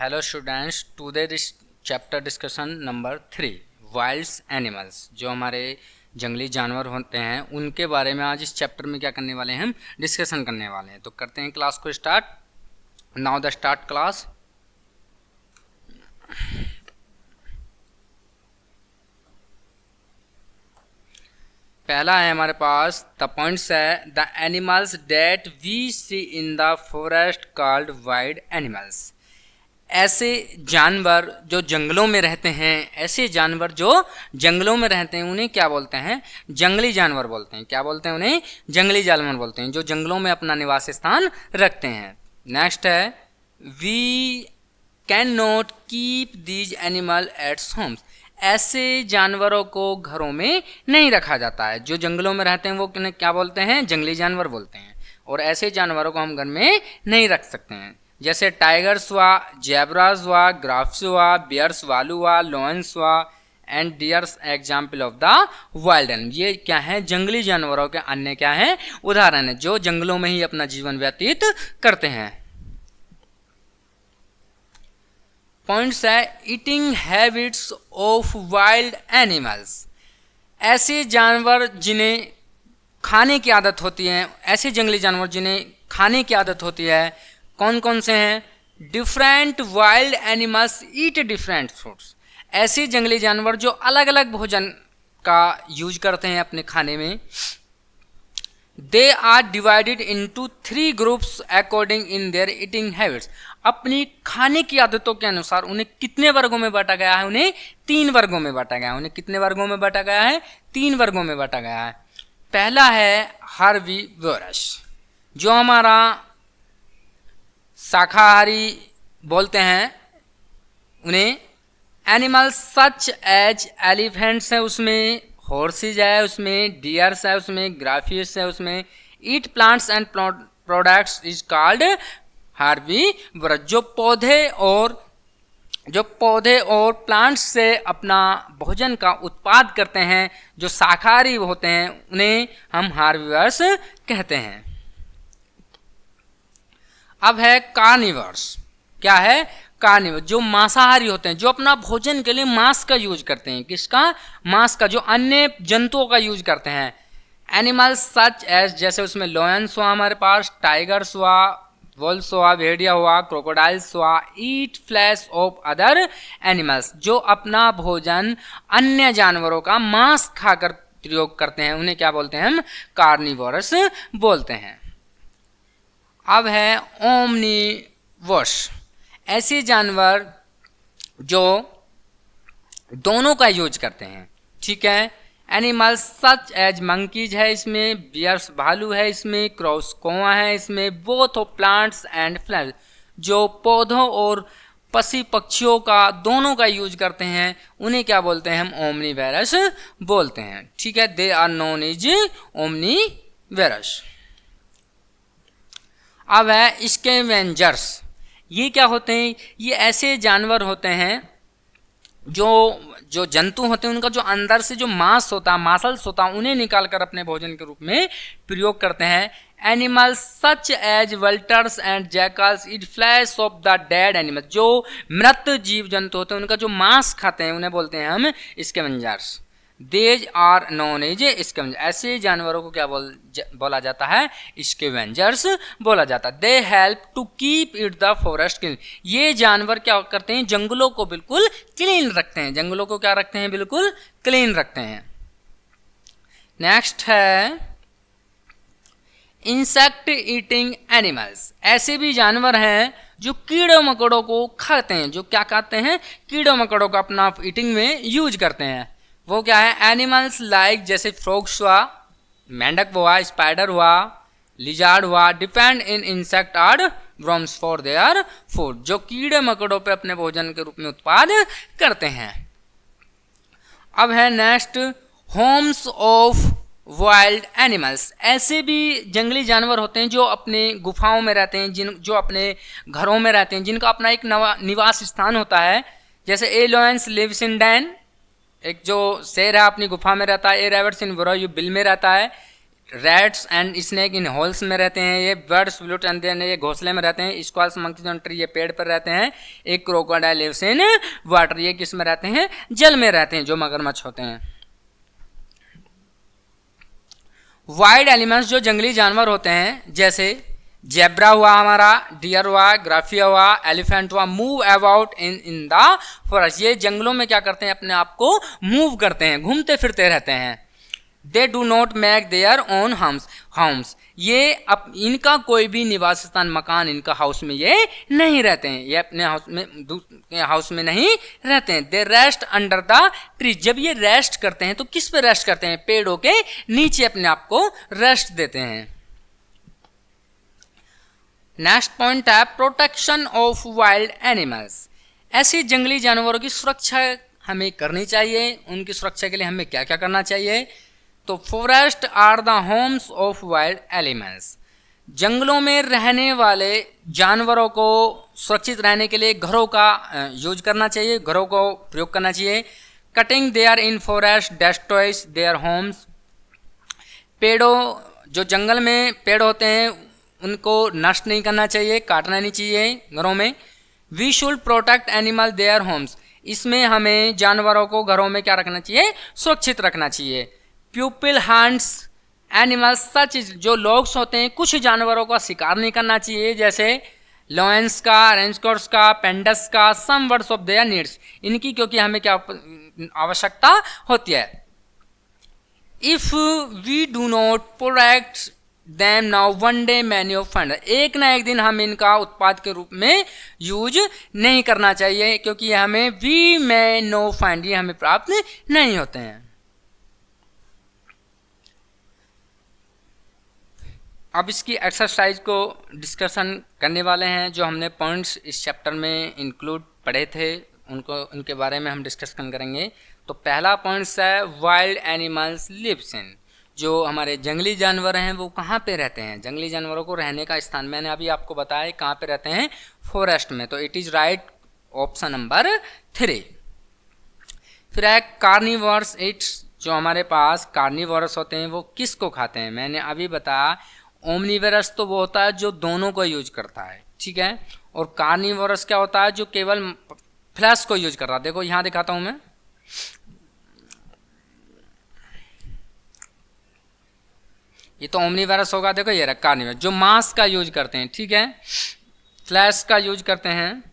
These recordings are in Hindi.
Hello students, today this chapter discussion number 3 Wilde's animals. जो हमारे जंगली जानवर होते हैं उनके बारे में आज इस चैप्टर में क्या करने वाले हैं, हम डिस्कशन करने वाले हैं। तो करते हैं क्लास को start. Now the start class. पहला है हमारे पास द पॉइंट्स है the animals that we see in the forest called wild animals. ऐसे जानवर जो जंगलों में रहते हैं, ऐसे जानवर जो जंगलों में रहते हैं उन्हें क्या बोलते हैं, जंगली जानवर बोलते हैं। क्या बोलते हैं उन्हें, जंगली जानवर बोलते हैं, जो जंगलों में अपना निवास स्थान रखते हैं। नेक्स्ट है we can not keep these animal at homes. ऐसे जानवरों को घरों में नहीं रखा जाता है। जो जंगलों में रहते हैं वो क्या बोलते हैं, जंगली जानवर बोलते हैं। और ऐसे जानवरों को हम घर में नहीं रख सकते हैं। जैसे टाइगर्स हुआ, जेब्रास हुआ, ग्राफ्स हुआ, बियर्स वालू हुआ, लॉयंस हुआ and dears example of the wild animal. ये क्या है, जंगली जानवरों के अन्य क्या है, उदाहरण है, जो जंगलों में ही अपना जीवन व्यतीत करते हैं। पॉइंट्स है eating habits of wild animals. ऐसे जानवर जिन्हें खाने की आदत होती है, ऐसे जंगली जानवर जिन्हें खाने की आदत होती है, कौन कौन से हैं, different wild animals eat different fruits. ऐसे जंगली जानवर जो अलग अलग भोजन का यूज करते हैं अपने खाने में। They are divided into 3 groups according in their eating habits. अपनी खाने की आदतों के अनुसार उन्हें कितने वर्गों में बांटा गया है, उन्हें 3 वर्गों में बांटा गया है। उन्हें कितने वर्गों में बांटा गया है, 3 वर्गों में बांटा गया है। पहला है हर्बीवोरस, जो हमारा शाकाहारी बोलते हैं उन्हें। एनिमल्स सच एज एलिफेंट्स है, उसमें हॉर्सेज है, उसमें डियर्स है, उसमें ग्राफियस है, उसमें eat plants and products is called herbivorous. जो पौधे और प्लांट्स से अपना भोजन का उत्पाद करते हैं, जो शाकाहारी होते हैं, उन्हें हम हर्बीवोरस कहते हैं। अब है कार्निवर्स। क्या है, कार्निवर, जो मांसाहारी होते हैं, जो अपना भोजन के लिए मांस का यूज करते हैं। किसका, मांस का, जो अन्य जंतुओं का यूज करते हैं। एनिमल्स सच एज, जैसे उसमें लॉयंस हुआ हमारे पास, टाइगर्स हुआ, वोल्स हुआ, भेड़िया हुआ, क्रोकोडाइल्स हुआ, ईट फ्लैश ऑफ अदर एनिमल्स, जो अपना भोजन अन्य जानवरों का मांस खाकर प्रयोग करते हैं, उन्हें क्या बोलते हैं, हम कार्निवोरस बोलते हैं। अब है ओमनीवोरस। ऐसे जानवर जो दोनों का यूज करते हैं, ठीक है। एनिमल्स सच एज मंकीज है, इसमें बियर्स भालू है, इसमें क्रॉस कौवा है, इसमें both of plants and flowers, जो पौधों और पशु पक्षियों का दोनों का यूज करते हैं, उन्हें क्या बोलते हैं, हम ओमनीवोरस बोलते हैं, ठीक है। They are known as omnivorous. अब है स्कैवेंजर्स। ये क्या होते हैं, ये ऐसे जानवर होते हैं जो जंतु होते हैं, उनका जो अंदर से जो मांस होता है, मासल्स होता है, उन्हें निकालकर अपने भोजन के रूप में प्रयोग करते हैं। Animals such as vultures and jackals eat flesh of the dead animal. जो मृत जीव जंतु होते हैं, उनका जो मांस खाते हैं, उन्हें बोलते हैं हम scavengers. These are known as scavenger. ऐसे जानवरों को क्या बोला जाता है, स्कैवेंजर्स बोला जाता है। They help to keep it the forest clean. ये जानवर क्या करते हैं, जंगलों को बिल्कुल क्लीन रखते हैं। जंगलों को क्या रखते हैं, बिल्कुल क्लीन रखते हैं। नेक्स्ट है इंसेक्ट ईटिंग एनिमल्स। ऐसे भी जानवर हैं जो कीड़ों मकोड़ों को खाते हैं। जो क्या खाते हैं, कीड़ों मकोड़ों को अपना ईटिंग में यूज करते हैं। वो क्या है, एनिमल्स लाइक, जैसे फ्रॉग्स हुआ, मेंढक हुआ, स्पाइडर हुआ, लिजार्ड हुआ, depend in insect or worms for their food. जो कीड़े मकोड़ों पे अपने भोजन के रूप में उत्पाद करते हैं। अब है next Holmes of wild animals. ऐसे भी जंगली जानवर होते हैं जो अपने गुफाओं में रहते हैं, जो अपने घरों में रहते हैं, जिनका अपना एक निवास स्थान होता है। जैसे ए लॉयंस लिव्स इन डेन, एक जो शेर है अपनी गुफा में रहता है। ए रैबिट्स इन बरोयू, बिल में रहता है। Rats and snake in holes में रहते हैं, ये बर्ड्स ब्लूट एंड ये घोंसले में रहते हैं, स्क्वाल्स मंकीज ऑन ट्री ये पेड़ पर रहते हैं, एक क्रोकोडाइल लिव्स इन वाटर ये किस में रहते हैं, जल में रहते हैं, जो मगरमच्छ होते हैं। वाइल्ड एनिमल्स जो जंगली जानवर होते हैं, जैसे जेब्रा हुआ हमारा, डियर हुआ, ग्राफिया हुआ, एलिफेंट हुआ, move about in the forest, ये जंगलों में क्या करते हैं, अपने आप को मूव करते हैं, घूमते फिरते रहते हैं। They do not make their own homes, ये इनका कोई भी निवास स्थान, मकान, इनका हाउस में ये नहीं रहते हैं, ये अपने हाउस में नहीं रहते हैं। दे रेस्ट अंडर द ट्री, जब ये रेस्ट करते हैं तो किस पे रेस्ट करते हैं, पेड़ों के नीचे अपने आप को रेस्ट देते हैं। नेक्स्ट पॉइंट है प्रोटेक्शन ऑफ वाइल्ड एनिमल्स, ऐसे जंगली जानवरों की सुरक्षा हमें करनी चाहिए। उनकी सुरक्षा के लिए हमें क्या क्या करना चाहिए, तो forest are the homes of wild animals, जंगलों में रहने वाले जानवरों को सुरक्षित रहने के लिए घरों का यूज करना चाहिए, घरों को प्रयोग करना चाहिए। Cutting their in forest destroys their homes, पेड़ों, जो जंगल में पेड़ होते हैं उनको नष्ट नहीं करना चाहिए, काटना नहीं चाहिए घरों में। We should protect animal their homes, इसमें हमें जानवरों को घरों में क्या रखना चाहिए, सुरक्षित रखना चाहिए। प्यूपिल हंट्स एनिमल्स सच, जो लोग्स होते हैं कुछ जानवरों का शिकार नहीं करना चाहिए, जैसे लॉयंस का, रेंजकॉर्स का, पेंडस का, some words of their needs, इनकी क्योंकि हमें क्या आवश्यकता होती है। If we do not protect them now one day many of fund, एक ना एक दिन हम इनका उत्पाद के रूप में यूज नहीं करना चाहिए, क्योंकि ये हमें वी मे नो फाइंड, ये हमें प्राप्त नहीं होते हैं। अब इसकी एक्सरसाइज को डिस्कशन करने वाले हैं, जो हमने पॉइंट्स इस चैप्टर में इंक्लूड पढ़े थे उनके बारे में हम डिस्कशन करेंगे। तो पहला पॉइंट्स है वाइल्ड एनिमल्स लिव्स इन, जो हमारे जंगली जानवर हैं वो कहाँ पे रहते हैं, जंगली जानवरों को रहने का स्थान मैंने अभी आपको बताया कहाँ पे रहते हैं, फॉरेस्ट में, तो it is right option number 3। फिर है कार्निवर्स इट्स, जो हमारे पास कार्निवर्स होते हैं वो किसको खाते हैं, मैंने अभी बताया ओमनिवरस तो वो होता है जो दोनों को यूज करता है, ठीक है, और कार्निवोरस क्या होता है जो केवल फ्लैश को यूज कर रहा है। देखो यहां दिखाता हूं मैं, ये तो ओमनिवरस होगा, देखो ये रहा कार्निवोरस, जो मांस का यूज करते हैं, ठीक है, फ्लैश का यूज करते हैं।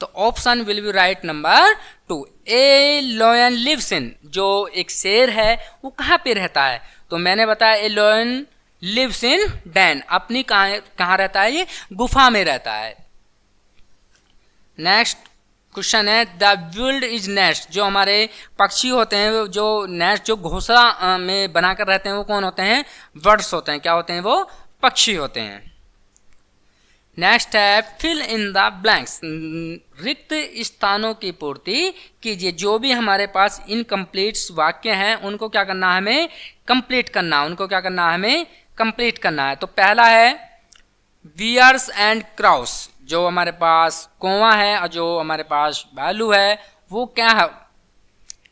तो option will be right number 2। A lion lives in, जो एक शेर है वो कहाँ पे रहता है, तो मैंने बताया ए लॉयन लिव्स इन डैन, अपनी कहाँ रहता है, ये गुफा में रहता है। नेक्स्ट क्वेश्चन है द विल्ड इज नेस्ट, जो हमारे पक्षी होते हैं जो नेस्ट जो घोंसला में बनाकर रहते हैं वो कौन होते हैं, बर्ड्स होते हैं, क्या होते हैं, वो पक्षी होते हैं। नेक्स्ट है फिल इन द ब्लैंक्स, रिक्त स्थानों की पूर्ति कीजिए, जो भी हमारे पास इनकम्प्लीट वाक्य हैं उनको क्या करना है, हमें कंप्लीट करना, उनको क्या करना है, हमें कंप्लीट करना है। तो पहला है बियर्स एंड क्राउस, जो हमारे पास कौवा है और जो हमारे पास भालू है वो क्या है,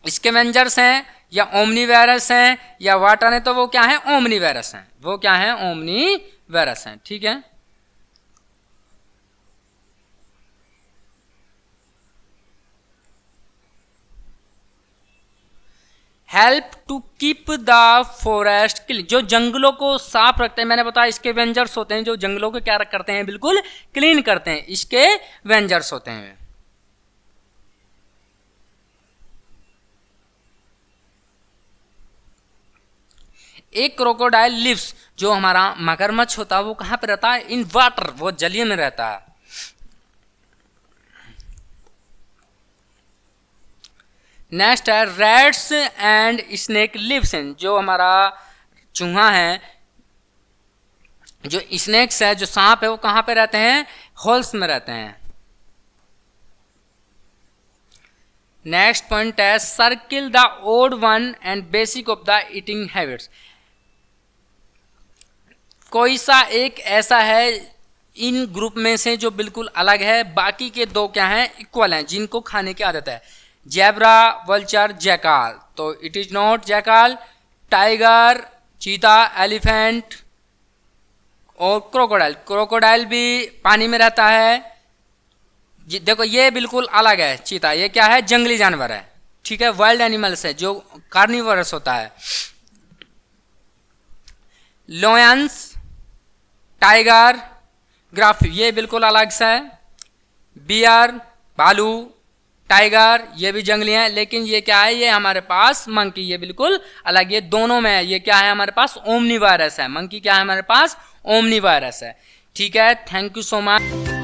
स्कैवेंजर्स हैं या ओमनीवेरस हैं या वाटर है, तो वो क्या है, ओमनीवेरस हैं, वो क्या है, ओमनीवेरस हैं, ठीक है। Help to keep the forest clean, जो जंगलों को साफ रखते हैं, मैंने बताया इसके वेंजर्स होते हैं जो जंगलों को क्या करते हैं, बिल्कुल क्लीन करते हैं, इसके वेंजर्स होते हैं। एक क्रोकोडाइल लिव्स, जो हमारा मगरमच्छ होता है वो कहाँ पे रहता है, इन वाटर, वो जलीय में रहता है। नेक्स्ट है rats and snake lives in, जो हमारा चूहा है, जो स्नेक्स है, जो सांप है वो कहाँ पे रहते हैं, होल्स में रहते हैं। नेक्स्ट पॉइंट है circle the odd one and basic of the eating habits, कोई सा एक ऐसा है इन ग्रुप में से जो बिल्कुल अलग है, बाकी के दो क्या हैं, इक्वल हैं, जिनको खाने की आदत है। Zebra, vulture, jackal. तो it is not jackal. Tiger, cheetah, elephant और क्रोकोडाइल। क्रोकोडाइल भी पानी में रहता है। देखो ये बिल्कुल अलग है चीता, ये क्या है, जंगली जानवर है, ठीक है, वाइल्ड एनिमल्स है जो कार्निवोरस होता है। लॉयंस, टाइगर, ग्राफ ये बिल्कुल अलग सा है। बियर, भालू, टाइगर ये भी जंगली हैं, लेकिन ये क्या है, ये हमारे पास मंकी, ये बिल्कुल अलग, ये दोनों में है। ये क्या है हमारे पास, ओमनी वायरस है। मंकी क्या है हमारे पास, ओमनी वायरस है। ठीक है, थैंक यू सो मच।